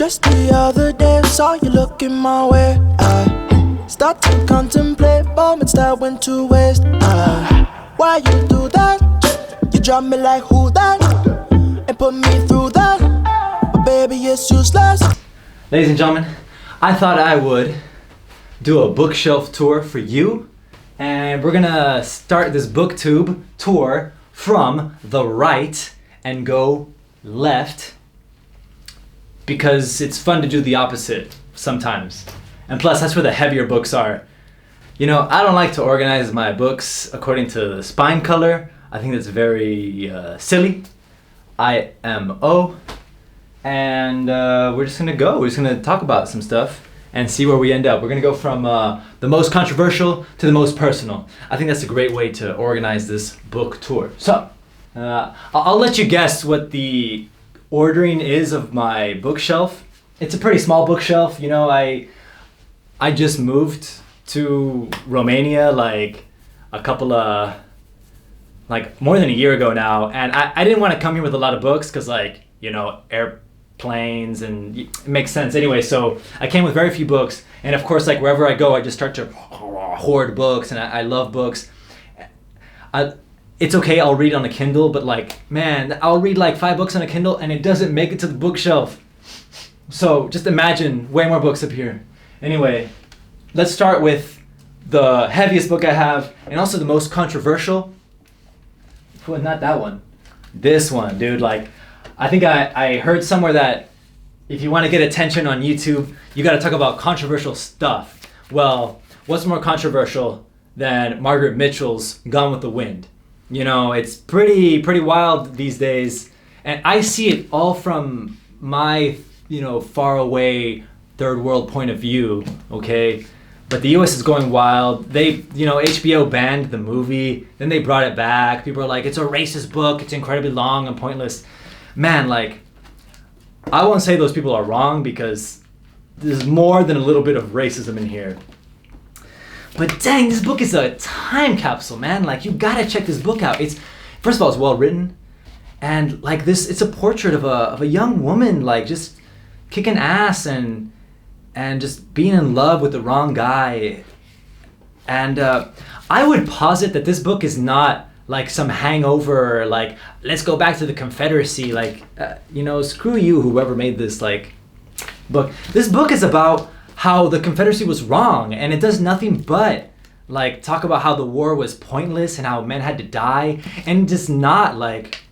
Just the other day, saw you looking my way. I start to contemplate moments that went to waste. Why you do that? You drop me like who that? And put me through that. But baby, it's useless. Ladies and gentlemen, I thought I would do a bookshelf tour for you. And we're gonna start this Booktube tour from the right and go left, because it's fun to do the opposite sometimes. And plus, that's where the heavier books are. You know, I don't like to organize my books according to the spine color. I think that's very silly. IMO. And we're just gonna talk about some stuff and see where we end up. We're gonna go from the most controversial to the most personal. I think that's a great way to organize this book tour. So, I'll let you guess what the ordering is of my bookshelf. It's a pretty small bookshelf. You know, I just moved to Romania like more than a year ago now, and I didn't want to come here with a lot of books because, like, you know, airplanes, and it makes sense anyway. So I came with very few books, and of course, like, wherever I go, I just start to hoard books, and I love books. It's okay, I'll read on a Kindle, but like, man, I'll read like 5 books on a Kindle and it doesn't make it to the bookshelf. So just imagine way more books up here. Anyway, let's start with the heaviest book I have, and also the most controversial. Well, not that one. This one, dude. Like, I think I heard somewhere that if you want to get attention on YouTube, you got to talk about controversial stuff. Well, what's more controversial than Margaret Mitchell's Gone with the Wind? You know, it's pretty wild these days, and I see it all from my, you know, far away third world point of view, okay? But the US is going wild. They, you know, HBO banned the movie, then they brought it back. People are like, it's a racist book, it's incredibly long and pointless. Man, like, I won't say those people are wrong, because there's more than a little bit of racism in here. But dang, this book is a time capsule, man. Like, you gotta check this book out. It's, first of all, it's well written, and like this, it's a portrait of a young woman, like, just kicking ass and just being in love with the wrong guy. And I would posit that this book is not like some hangover, like, let's go back to the Confederacy, like, you know, screw you, whoever made this like book. This book is about how the Confederacy was wrong, and it does nothing but like talk about how the war was pointless and how men had to die, and just not like,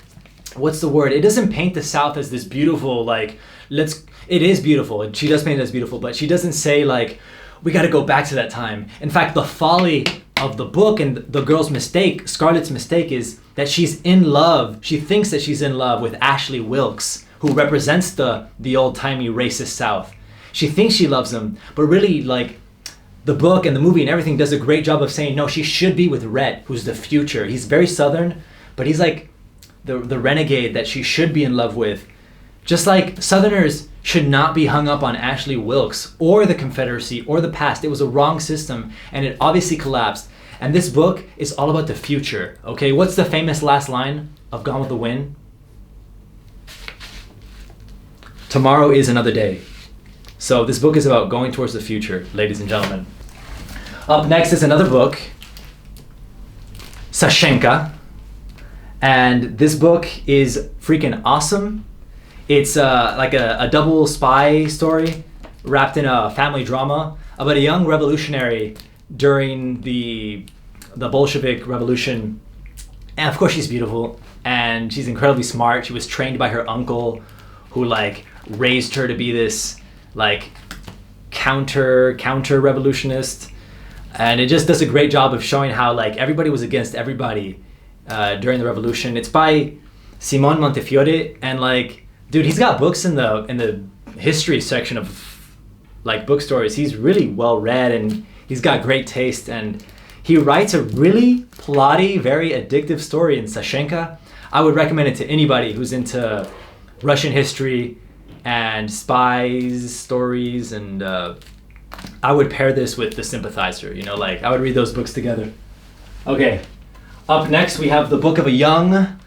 what's the word? It doesn't paint the South as this beautiful, like, it is beautiful, and she does paint it as beautiful, but she doesn't say like, we got to go back to that time. In fact, the folly of the book and the girl's mistake, Scarlett's mistake, is that she's in love. She thinks that she's in love with Ashley Wilkes, who represents the old-timey racist South. She thinks she loves him, but really, like, the book and the movie and everything does a great job of saying, no, she should be with Rhett, who's the future. He's very Southern, but he's like the renegade that she should be in love with. Just like Southerners should not be hung up on Ashley Wilkes or the Confederacy or the past. It was a wrong system, and it obviously collapsed. And this book is all about the future, okay? What's the famous last line of Gone with the Wind? Tomorrow is another day. So this book is about going towards the future, ladies and gentlemen. Up next is another book, Sashenka. And this book is freaking awesome. It's like a double spy story wrapped in a family drama about a young revolutionary during the Bolshevik Revolution. And of course she's beautiful, and she's incredibly smart. She was trained by her uncle, who like raised her to be this like counter revolutionist, and it just does a great job of showing how like everybody was against everybody during the revolution. It's by Simon Montefiore, and like, dude, he's got books in the history section of like bookstores. He's really well read, and he's got great taste, and he writes a really plotty, very addictive story in Sashenka. I would recommend it to anybody who's into Russian history and spies stories, and I would pair this with The Sympathizer, you know, like I would read those books together. Okay, up next we have the book of a young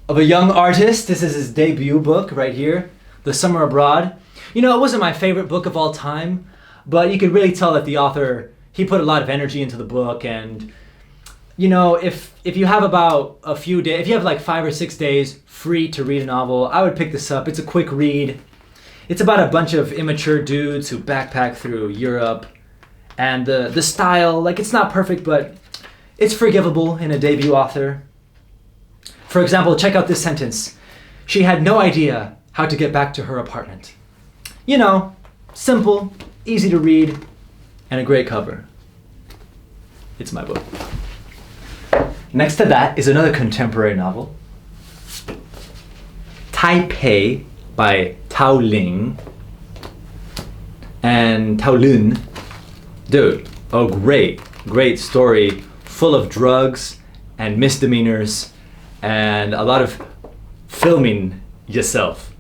artist. This is his debut book right here, The Summer Abroad. You know, it wasn't my favorite book of all time, but you could really tell that the author, he put a lot of energy into the book. And you know, if you have about a few days, if you have like 5 or 6 days free to read a novel, I would pick this up. It's a quick read. It's about a bunch of immature dudes who backpack through Europe. And the style, like, it's not perfect, but it's forgivable in a debut author. For example, check out this sentence. She had no idea how to get back to her apartment. You know, simple, easy to read, and a great cover. It's my book. Next to that is another contemporary novel, Taipei by Tao Ling and Tao Lun. Dude, a great story full of drugs and misdemeanors and a lot of filming yourself.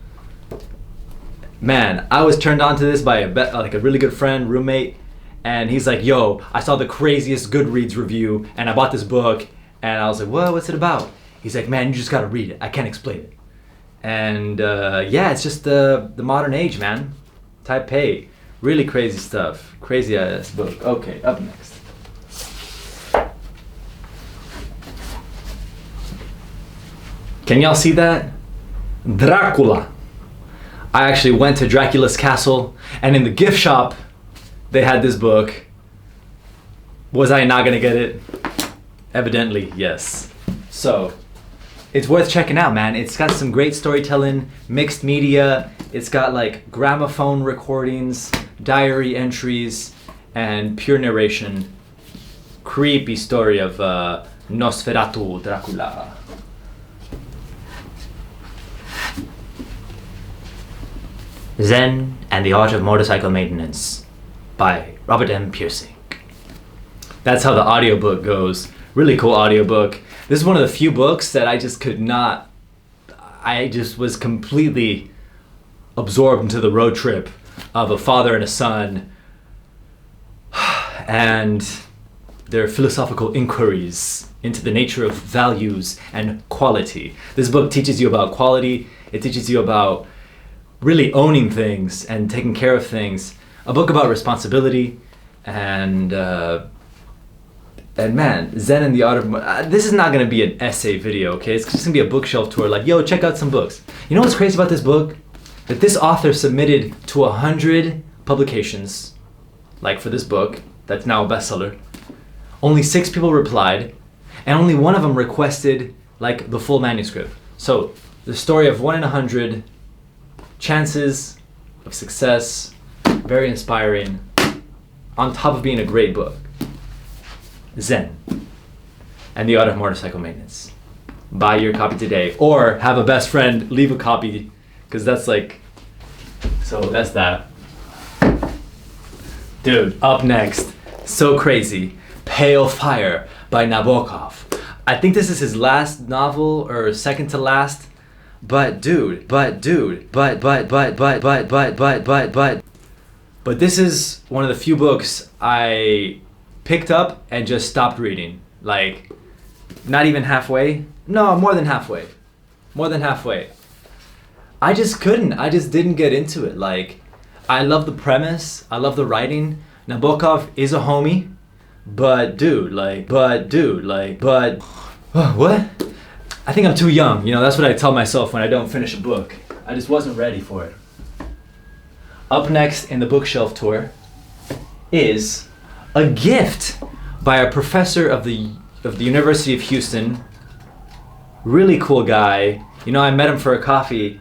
Man, I was turned on to this by a really good friend, roommate, and he's like, yo, I saw the craziest Goodreads review and I bought this book. And I was like, what's it about? He's like, man, you just gotta read it. I can't explain it. And yeah, it's just the modern age, man. Taipei, really crazy stuff. Crazy ass book. Okay, up next. Can y'all see that? Dracula. I actually went to Dracula's castle, and in the gift shop, they had this book. Was I not gonna get it? Evidently, yes. So, it's worth checking out, man. It's got some great storytelling, mixed media. It's got like gramophone recordings, diary entries, and pure narration. Creepy story of Nosferatu Dracula. Zen and the Art of Motorcycle Maintenance by Robert M. Piercy. That's how the audiobook goes. Really cool audiobook. This is one of the few books that I just could not, I just was completely absorbed into the road trip of a father and a son and their philosophical inquiries into the nature of values and quality. This book teaches you about quality. It teaches you about really owning things and taking care of things. A book about responsibility and man, Zen and the Art of... this is not going to be an essay video, okay? It's just going to be a bookshelf tour, like, yo, check out some books. You know what's crazy about this book? That this author submitted to 100 publications, like for this book, that's now a bestseller. Only 6 people replied, and only one of them requested, like, the full manuscript. So, the story of 1 in 100, chances of success, very inspiring, on top of being a great book. Zen and the Art of Motorcycle Maintenance. Buy your copy today, or have a best friend leave a copy, because that's like, so that's that. Dude, up next, so crazy, Pale Fire by Nabokov. I think this is his last novel, or second to last, but this is one of the few books I picked up and just stopped reading. Like, not even halfway. No, more than halfway. More than halfway. I just couldn't. I just didn't get into it. Like, I love the premise. I love the writing. Nabokov is a homie. But what? I think I'm too young. You know, that's what I tell myself when I don't finish a book. I just wasn't ready for it. Up next in the bookshelf tour is a gift by a professor of the University of Houston. Really cool guy. You know, I met him for a coffee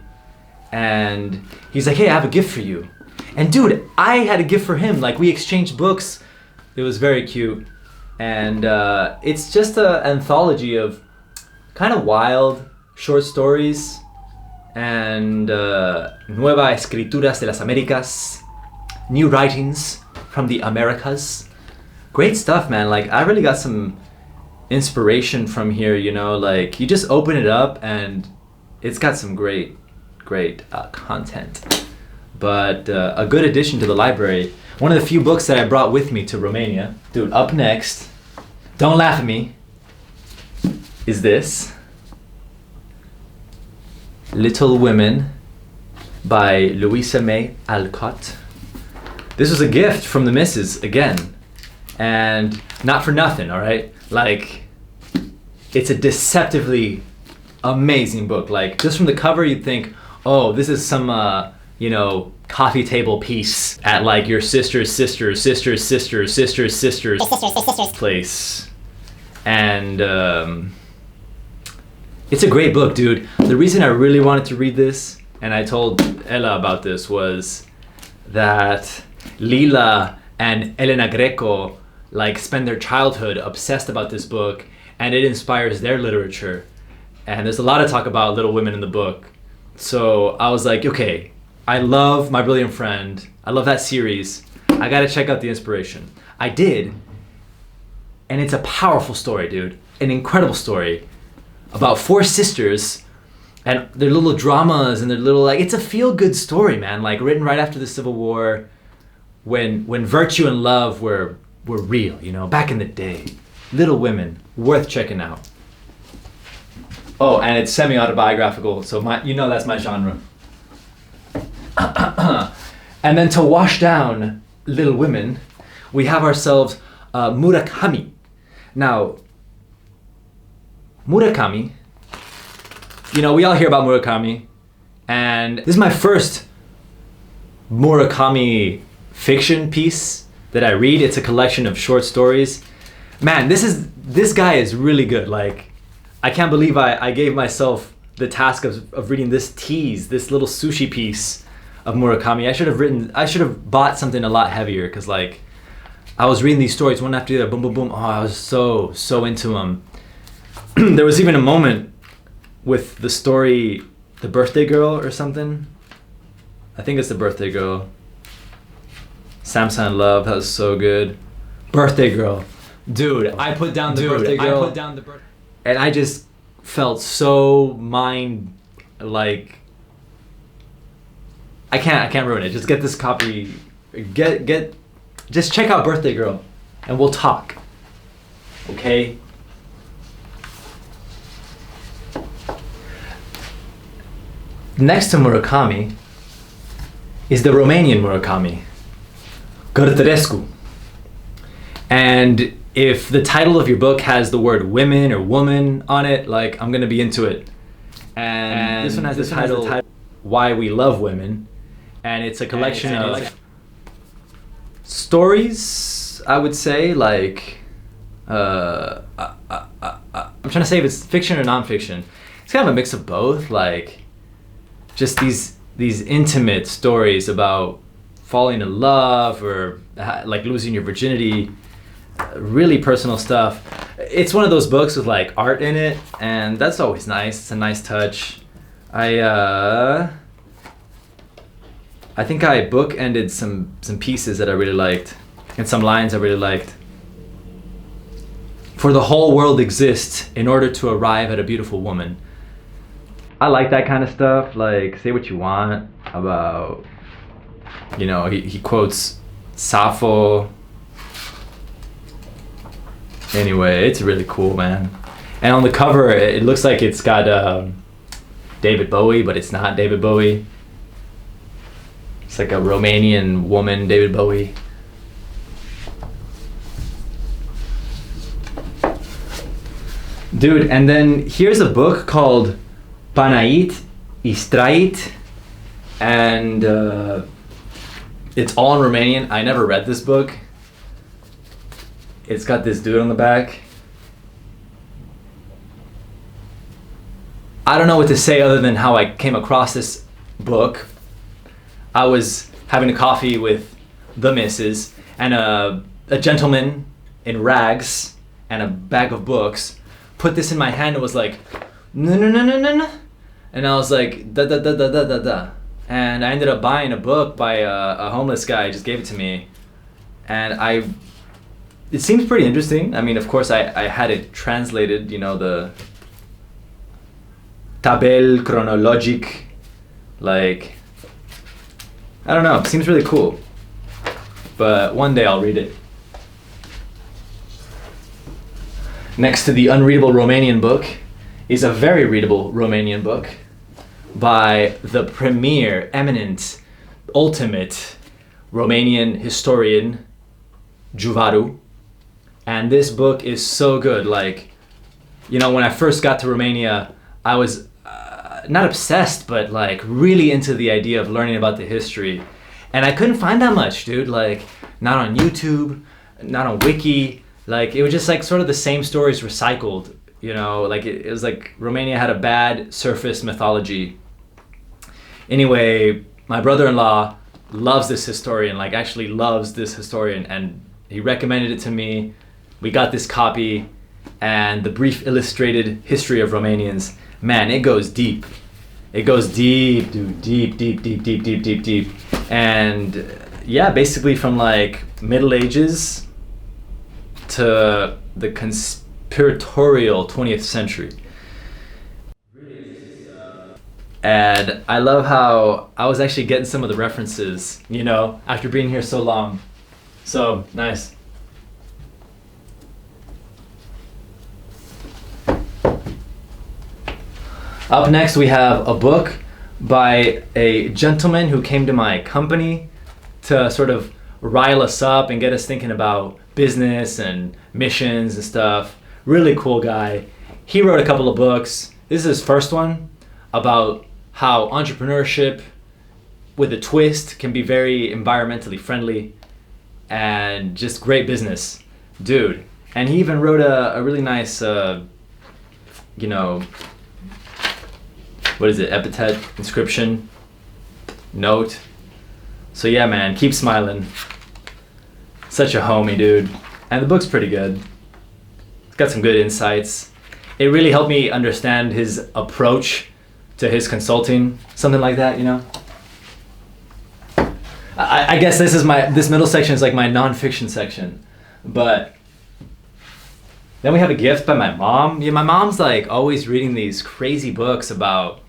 and he's like, hey, I have a gift for you. And dude, I had a gift for him. Like, we exchanged books. It was very cute. And it's just an anthology of kind of wild short stories and nueva escrituras de las Américas, new writings from the Americas. Great stuff, man. Like, I really got some inspiration from here, you know, like, you just open it up and it's got some great content. But a good addition to the library. One of the few books that I brought with me to Romania. Dude, up next, don't laugh at me, is this. Little Women by Louisa May Alcott. This was a gift from the missus again, and not for nothing, all right? Like, it's a deceptively amazing book. Like, just from the cover, you'd think, oh, this is some, you know, coffee table piece at like your sister's place. And it's a great book, dude. The reason I really wanted to read this, and I told Ella about this, was that Lila and Elena Greco like spend their childhood obsessed about this book, and it inspires their literature. And there's a lot of talk about Little Women in the book. So I was like, okay, I love My Brilliant Friend. I love that series. I gotta check out the inspiration. I did. And it's a powerful story, dude. An incredible story about 4 sisters and their little dramas and their little, like, it's a feel-good story, man. Like, written right after the Civil War, when virtue and love were real, you know, back in the day. Little Women, worth checking out. Oh, and it's semi-autobiographical, so you know that's my genre. And then to wash down Little Women, we have ourselves Murakami. Now, Murakami, you know, we all hear about Murakami, and this is my first Murakami fiction piece that I read. It's a collection of short stories. Man, this guy is really good. Like, I can't believe I gave myself the task of reading this little sushi piece of Murakami. I should have bought something a lot heavier, because like, I was reading these stories one after the other, boom, boom, boom. Oh, I was so into them. There was even a moment with the story, The Birthday Girl or something. I think it's The Birthday Girl. Samsa in Love, that was so good. Birthday Girl. Dude, I put down The Birthday Girl. And I just felt so like, I can't ruin it. Just get this copy, just check out Birthday Girl and we'll talk, okay? Next to Murakami is the Romanian Murakami, Cortazar. And if the title of your book has the word women or woman on it, like, I'm gonna be into it. And this one has the title Why We Love Women, and it's a collection of stories, I would say, like, I'm trying to say if it's fiction or non-fiction. It's kind of a mix of both, like, just these intimate stories about falling in love or like losing your virginity, really personal stuff. It's one of those books with like art in it, and that's always nice. It's a nice touch. I think I bookended some pieces that I really liked, and some lines I really liked. For the whole world exists in order to arrive at a beautiful woman. I like that kind of stuff. Like, say what you want about, you know, he quotes Sappho. Anyway, it's really cool, man. And on the cover, it looks like it's got David Bowie, but it's not David Bowie. It's like a Romanian woman, David Bowie. Dude, and then here's a book called Panait Istrati, and it's all in Romanian. I never read this book. It's got this dude on the back. I don't know what to say other than how I came across this book. I was having a coffee with the missus, and a gentleman in rags and a bag of books put this in my hand and was like, no, no, no, no, no, no. And I was like, da, da, da, da, da, da, da. And I ended up buying a book by a homeless guy. He just gave it to me. And it seems pretty interesting. I mean, of course, I had it translated, you know, the tabel chronologique, like, I don't know, it seems really cool. But one day I'll read it. Next to the unreadable Romanian book is a very readable Romanian book by the premier, eminent, ultimate Romanian historian, Juvaru. And this book is so good. Like, you know, when I first got to Romania, I was not obsessed, but like really into the idea of learning about the history. And I couldn't find that much, dude. Like, not on YouTube, not on Wiki. Like, it was just like sort of the same stories recycled, you know? Like, it was like Romania had a bad surface mythology. Anyway, my brother-in-law loves this historian, like actually loves this historian, and he recommended it to me. We got this copy, and the brief illustrated history of Romanians. Man, it goes deep. It goes deep, dude, deep. And yeah, basically from like Middle Ages to the conspiratorial 20th century. And I love how I was actually getting some of the references, you know, after being here so long. So, nice. Up next, we have a book by a gentleman who came to my company to sort of rile us up and get us thinking about business and missions and stuff. Really cool guy. He wrote a couple of books. This is his first one about how entrepreneurship with a twist can be very environmentally friendly and just great business. Dude. And he even wrote a really nice, you know, what is it, epithet, inscription, note. So yeah, man, keep smiling. Such a homie, dude. And the book's pretty good. It's got some good insights. It really helped me understand his approach to his consulting, something like that, you know? I guess this middle section is like my nonfiction section. But then we have a gift by my mom. Yeah, my mom's like always reading these crazy books about,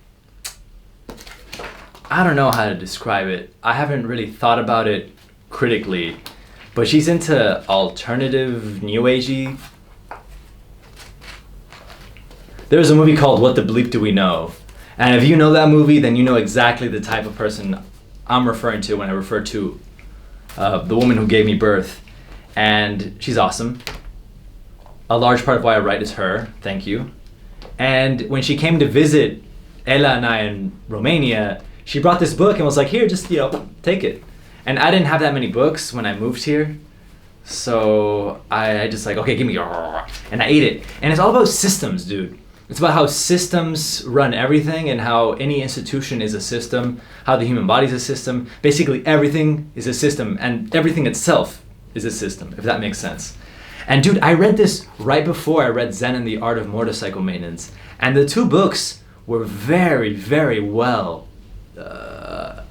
I don't know how to describe it. I haven't really thought about it critically, but she's into alternative new agey. There's a movie called What the Bleep Do We Know? And if you know that movie, then you know exactly the type of person I'm referring to when I refer to the woman who gave me birth. And she's awesome. A large part of why I write is her, thank you. And when she came to visit Ella and I in Romania, she brought this book and was like, here, just, you know, take it. And I didn't have that many books when I moved here. So I just like, okay, give me your, and I ate it. And it's all about systems, dude. It's about how systems run everything and how any institution is a system, how the human body is a system. Basically everything is a system and everything itself is a system, if that makes sense. And dude, I read this right before I read Zen and the Art of Motorcycle Maintenance. And the two books were very, very well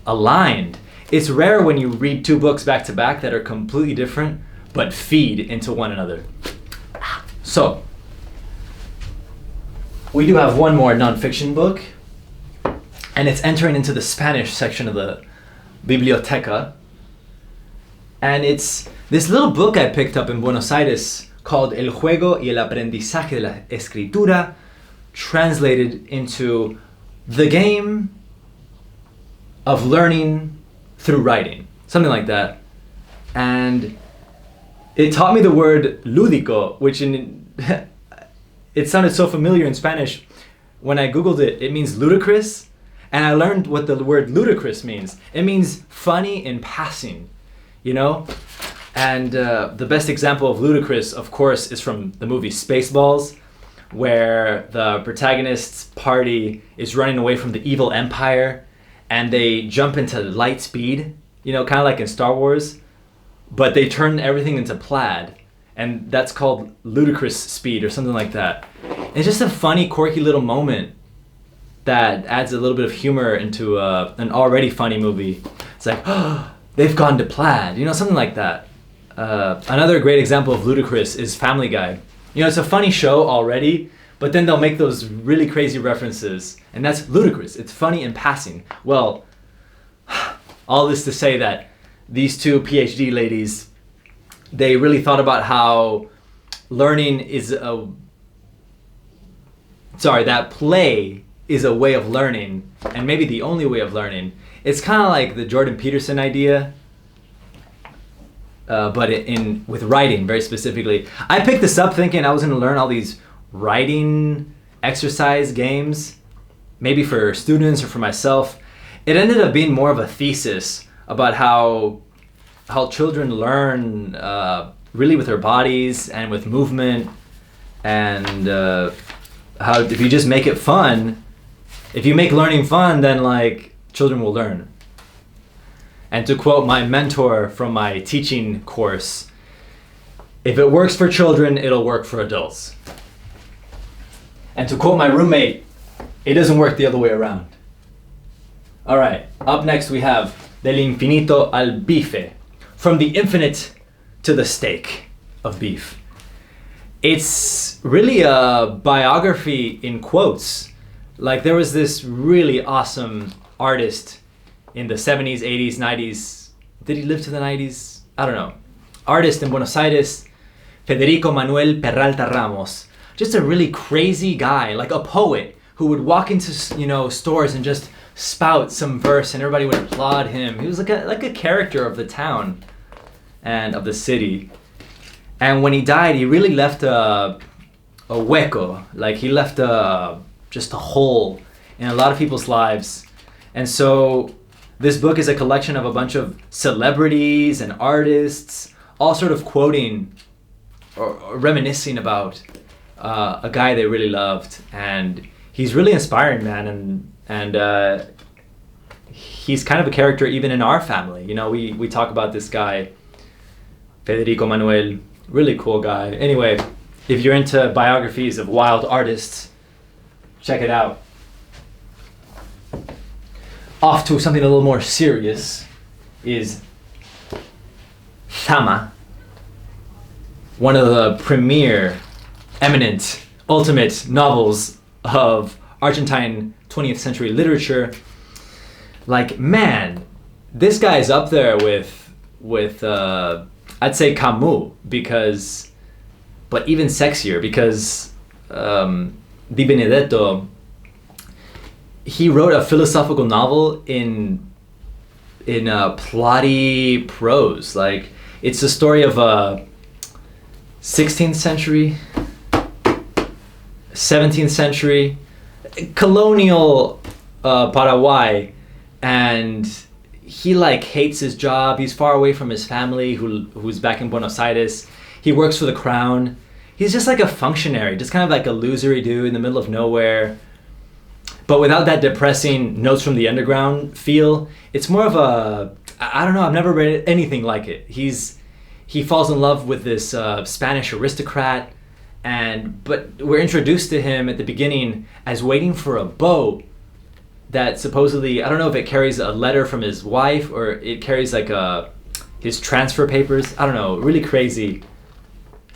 aligned. It's rare when you read two books back to back that are completely different, but feed into one another. So, we do have one more nonfiction book, and it's entering into the Spanish section of the Biblioteca. And it's this little book I picked up in Buenos Aires called El Juego y el Aprendizaje de la Escritura, translated into the game of learning through writing, something like that. And it taught me the word lúdico, which it sounded so familiar in Spanish. When I Googled it, it means ludicrous. And I learned what the word ludicrous means. It means funny in passing, you know? And the best example of ludicrous, of course, is from the movie Spaceballs, where the protagonist's party is running away from the evil empire and they jump into light speed, you know, kind of like in Star Wars, but they turn everything into plaid. And that's called ludicrous speed or something like that. It's just a funny, quirky little moment that adds a little bit of humor into an already funny movie. It's like, oh, they've gone to plaid, you know, something like that. Another great example of ludicrous is Family Guy. You know, it's a funny show already, but then they'll make those really crazy references, and that's ludicrous. It's funny in passing. Well, all this to say that these two PhD ladies, they really thought about how learning is that play is a way of learning, and maybe the only way of learning. It's kind of like the Jordan Peterson idea, but with writing very specifically. I picked this up thinking I was going to learn all these writing exercise games, maybe for students or for myself. It ended up being more of a thesis about how children learn really with their bodies and with movement, and how if you just make it fun, if you make learning fun, then like children will learn. And to quote my mentor from my teaching course, if it works for children, it'll work for adults. And to quote my roommate, it doesn't work the other way around. All right, up next we have Del infinito al bife, from the infinite to the steak of beef. It's really a biography in quotes. Like there was this really awesome artist in the 70s, 80s, 90s. Did he live to the 90s? I don't know. Artist in Buenos Aires, Federico Manuel Peralta Ramos. Just a really crazy guy, like a poet who would walk into, stores and just spout some verse and everybody would applaud him. He was like a character of the town and of the city. And when he died, he really left a hueco, like he left just a hole in a lot of people's lives. And so this book is a collection of a bunch of celebrities and artists, all sort of quoting or reminiscing about a guy they really loved. And he's really inspiring, man. And he's kind of a character even in our family. We talk about this guy, Federico Manuel, really cool guy. Anyway, if you're into biographies of wild artists, check it out. Off to something a little more serious is Zama, one of the premier, eminent, ultimate novels of Argentine 20th century literature. Like, man, this guy is up there with I'd say Camus, but even sexier, because Di Benedetto, he wrote a philosophical novel in plotty prose. Like, it's the story of a 16th century, 17th century, colonial Paraguay, and he like hates his job. He's far away from his family who's back in Buenos Aires. He works for the crown. He's just like a functionary, just kind of like a losery dude in the middle of nowhere. But without that depressing Notes from the Underground feel, it's more of a, I don't know, I've never read anything like it. He falls in love with this Spanish aristocrat, but we're introduced to him at the beginning as waiting for a boat that supposedly, I don't know if it carries a letter from his wife or it carries like his transfer papers. I don't know, really crazy.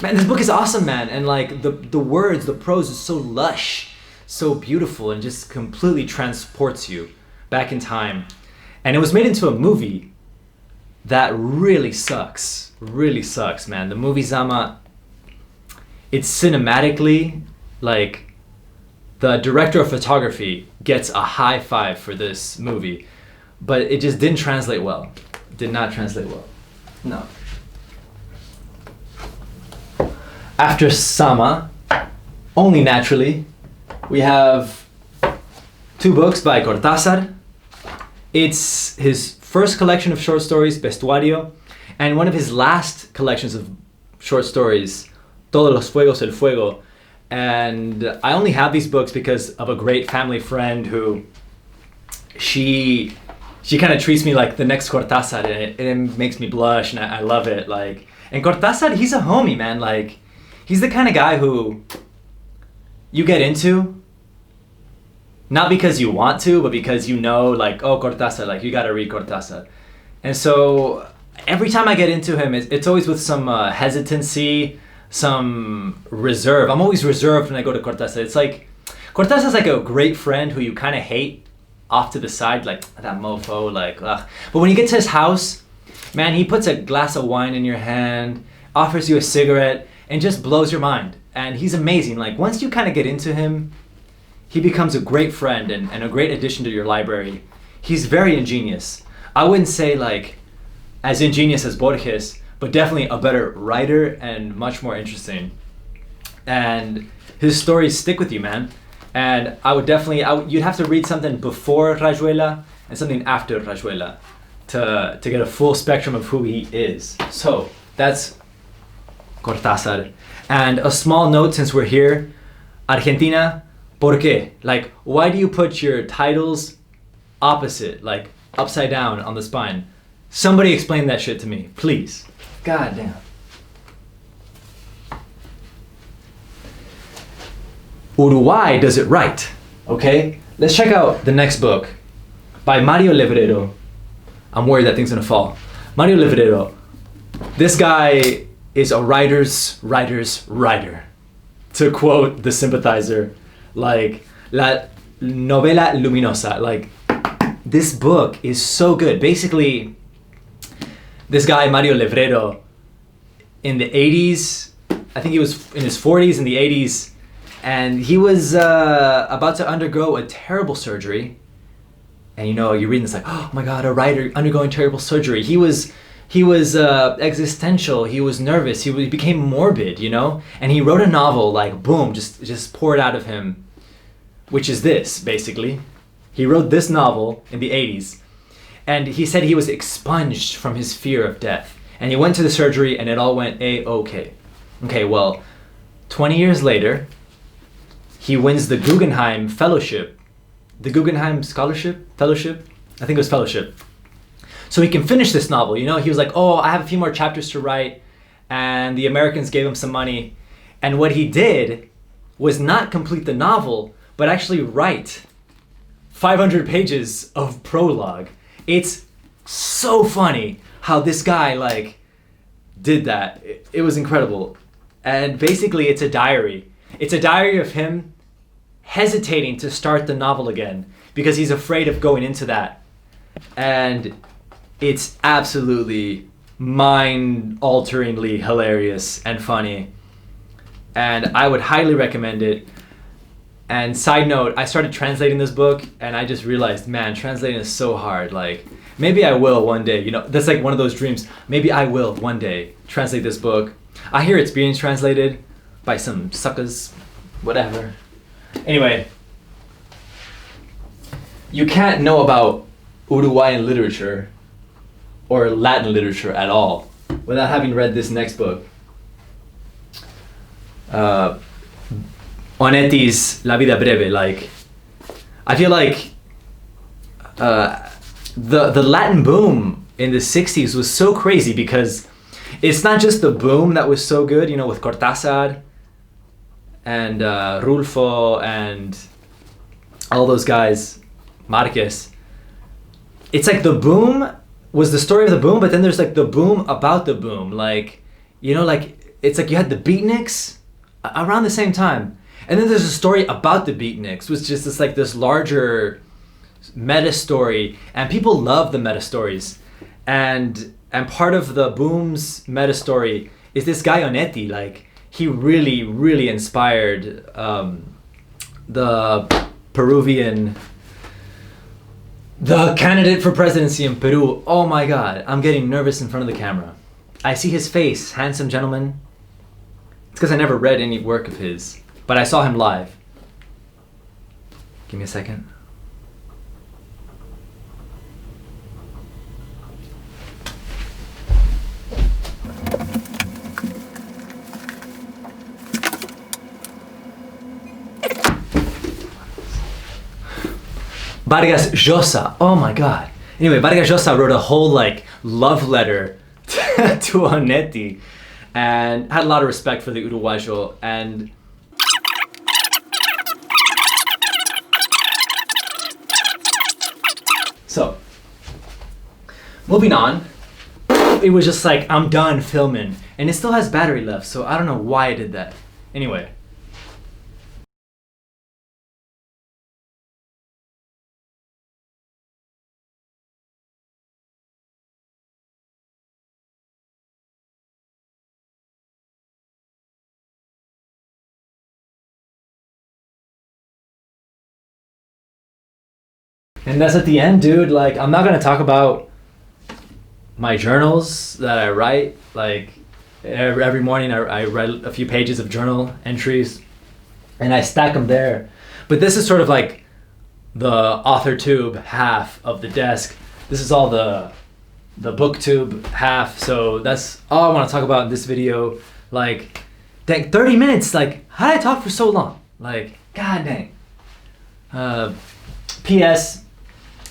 Man, this book is awesome, man. And like the words, the prose is so lush, so beautiful, and just completely transports you back in time. And it was made into a movie that really sucks, man. The movie Zama, it's cinematically, like, the director of photography gets a high five for this movie, but it just didn't translate well. Did not translate well. No. After Zama, only naturally, we have two books by Cortazar. It's his first collection of short stories, Bestuario, and one of his last collections of short stories, Todos los Fuegos el Fuego. And I only have these books because of a great family friend who she kind of treats me like the next Cortázar, and it makes me blush, and I love it. Like, and Cortázar, he's a homie, man. Like, he's the kind of guy who you get into not because you want to, but because you know, like, oh, Cortázar, like, you gotta read Cortázar. And so every time I get into him, it's always with some hesitancy, some reserve. I'm always reserved when I go to Cortázar. It's like, Cortázar's like a great friend who you kind of hate off to the side, like, that mofo, like, ugh. But when you get to his house, man, he puts a glass of wine in your hand, offers you a cigarette, and just blows your mind. And he's amazing. Like, once you kind of get into him, he becomes a great friend and a great addition to your library. He's very ingenious. I wouldn't say like as ingenious as Borges, but definitely a better writer and much more interesting. And his stories stick with you, man. And I would definitely, you'd have to read something before Rayuela and something after Rayuela to get a full spectrum of who he is. So that's Cortazar. And a small note since we're here, Argentina, ¿por qué? Like, why do you put your titles opposite, like upside down on the spine? Somebody explain that shit to me, please. God damn. Uruguay does it right, okay? Let's check out the next book by Mario Levrero. I'm worried that thing's gonna fall. Mario Levrero. This guy is a writer's writer. To quote The Sympathizer, like, la novela luminosa. Like, this book is so good. Basically, this guy, Mario Levrero, in the 80s, I think he was in his 40s in the 80s, and he was about to undergo a terrible surgery. And you know, you're reading this like, oh my God, a writer undergoing terrible surgery. He was existential, he was nervous, he became morbid, you know? And he wrote a novel, like, boom, just poured out of him, which is this, basically. He wrote this novel in the 80s, and he said he was expunged from his fear of death. And he went to the surgery, and it all went A-okay. Okay, well, 20 years later, he wins the Guggenheim Fellowship. The Guggenheim Fellowship? I think it was Fellowship. So he can finish this novel, you know? He was like, oh, I have a few more chapters to write, and the Americans gave him some money. And what he did was not complete the novel, but actually write 500 pages of prologue. It's so funny how this guy, like, did that. It was incredible. And basically, it's a diary. It's a diary of him hesitating to start the novel again because he's afraid of going into that. And it's absolutely mind-alteringly hilarious and funny. And I would highly recommend it. And side note, I started translating this book and I just realized, man, translating is so hard. Like, maybe I will one day, you know, that's like one of those dreams. Maybe I will one day translate this book. I hear it's being translated by some suckers, whatever. Anyway, you can't know about Uruguayan literature or Latin literature at all without having read this next book. Onetti's La Vida Breve. Like, I feel like the Latin boom in the 60s was so crazy because it's not just the boom that was so good, you know, with Cortazar and Rulfo and all those guys, Marquez. It's like the boom was the story of the boom, but then there's like the boom about the boom. Like, you know, like, it's like you had the beatniks around the same time. And then there's a story about the beatniks, which is just like this larger meta story. And people love the meta stories. And part of the boom's meta story is this guy Onetti. Like, he really, really inspired the Peruvian, the candidate for presidency in Peru. Oh my God, I'm getting nervous in front of the camera. I see his face, handsome gentleman. It's because I never read any work of his, but I saw him live. Give me a second. Vargas Llosa, oh my God. Anyway, Vargas Llosa wrote a whole like love letter to Onetti and had a lot of respect for the Uruguayo. And so, moving on, it was just like, I'm done filming. And it still has battery left, so I don't know why I did that. Anyway. And that's at the end, dude. Like, I'm not gonna talk about my journals that I write. Like, every morning I write a few pages of journal entries, and I stack them there. But this is sort of like the author tube half of the desk. This is all the Booktube half. So that's all I want to talk about in this video. Like, dang, 30 minutes. Like, how did I talk for so long? Like, god dang. P.S.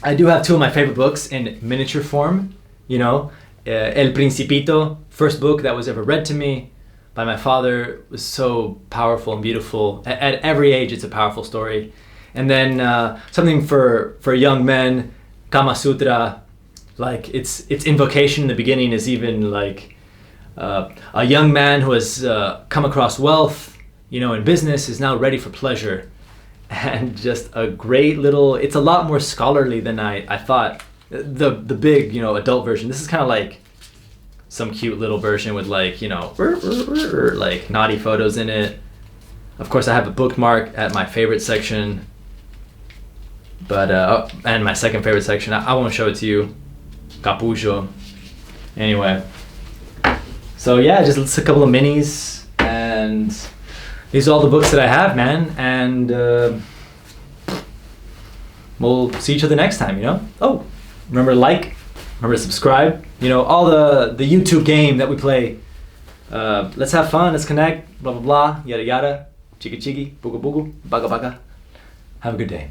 I do have two of my favorite books in miniature form. You know, El Principito, first book that was ever read to me by my father, was so powerful and beautiful. At every age, it's a powerful story. And then something for young men, Kama Sutra. Like, its invocation in the beginning is even like a young man who has come across wealth, you know, in business, is now ready for pleasure. And just a great little, it's a lot more scholarly than I thought. The big, you know, adult version. This is kind of like some cute little version with, like, you know, like naughty photos in it. Of course, I have a bookmark at my favorite section, but and my second favorite section. I won't show it to you. Capullo. Anyway, so yeah, just a couple of minis, and these are all the books that I have, man. And we'll see each other next time, you know. Oh, remember to like, remember to subscribe. You know, all the YouTube game that we play. Let's have fun, let's connect, blah blah blah, yada yada, chiki chiki, bugu bugu, baga baga. Have a good day.